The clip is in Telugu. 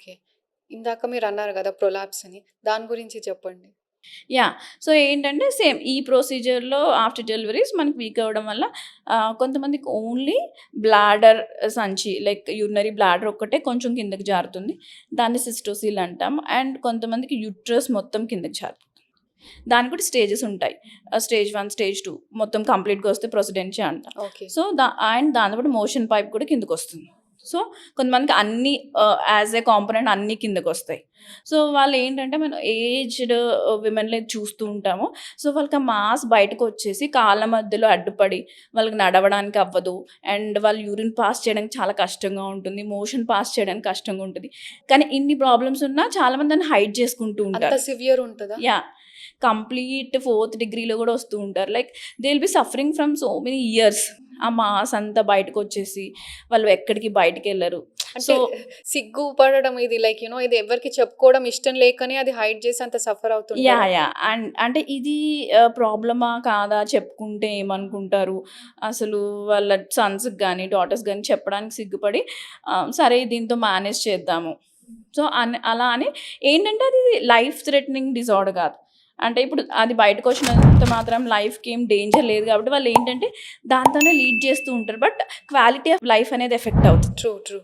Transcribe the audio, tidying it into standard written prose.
ఓకే. ఇందాక మీరన్నారు గదా! ప్రొలాప్స్ అని. దాని గురించి చెప్పండి. యాహ్! సో, ఏంటంటే సేమ్ ఈ ప్రొసీజర్‌లో ఆఫ్టర్ డెలివరీస్ మనకి వీక్ అవ్వడం వల్ల కొంతమందికి ఓన్లీ బ్లాడర్ సంచి లైక్ యూరినరీ బ్లాడర్ ఒక్కటే కొంచెం కిందకి జారుతుంది. దాన్ని సిస్టోసీల్ అంటాం. అండ్ కొంతమందికి యూట్రస్ మొత్తం కిందకి జారుతుంది. దానికి కూడా స్టేజెస్ ఉంటాయి. స్టేజ్ 1, స్టేజ్ 2 మొత్తం కంప్లీట్‌గా వస్తే ప్రొసిడెన్షియా అంటాం. ఓకే. సో, దాంతో పాటు మోషన్ పైప్ కూడా కిందకొస్తుంది. సో, కొంతమందికి అన్నీ యాస్ ఎ కాంపోనెంట్ అన్నీ కిందకొస్తాయి. సో, వాళ్ళేంటంటే మనం ఏజ్డ్ విమెన్‌లో చూస్తూ ఉంటాము. సో, వాళ్ళకి ఆ మాస్ బయటకొచ్చేసి కాళ్ళ మధ్యలో అడ్డుపడి వాళ్ళకి నడవడానికి అవ్వదు. అండ్ వాళ్ళు యూరిన్ పాస్ చేయడానికి చాలా కష్టంగా ఉంటుంది. మోషన్ పాస్ చేయడానికి కష్టంగా ఉంటది. కానీ ఇన్ని ప్రాబ్లమ్స్ ఉన్నా చాలామంది దాన్ని హైడ్ చేసుకుంటూ అంత ఉంటారు. సివియర్ ఉంటదా? యాహ్! కంప్లీట్ 4th డిగ్రీలో గూడా వస్తూ ఉంటారు. Like they will be suffering from so many years. ఆ మాస్ అంతా బయటకొచ్చేసి వాళ్ళు ఎక్కడికి బయటికెళ్లరు. అంటే సో సిగ్గు పడడం ఇది లైక్ ఇది ఎవరికీ చెప్పుకోవడం ఇష్టం లేకనే అది హైడ్ చేసి అంత సఫర్ అవుతుంటారా? యాహ్! అంటే ఇది ప్రాబ్లమా? కాదా? చెప్పుకుంటే ఏమనుకుంటారు? అసలు వాళ్ళ సన్స్‌కి గాని, డాటర్స్‌కి గాని చెప్పడానికి సిగ్గుపడి సరే దీంతో మేనేజ్ చేద్దాము. సో, అలా అని ఏంటంటే అది లైఫ్ థ్రెటనింగ్ డిజార్డర్ కాదు. అంటే ఇప్పుడు అది బయటకొచ్చినంత మాత్రం లైఫ్‌కి ఏం డేంజర్ లేదు కాబట్టి వాళ్ళేంటంటే దాంతోనే లీడ్ చేస్తూ ఉంటారు. బట్ క్వాలిటీ ఆఫ్ లైఫ్ అనేది ఎఫెక్ట్ అవుతుంది. ట్రూ. ట్రూ.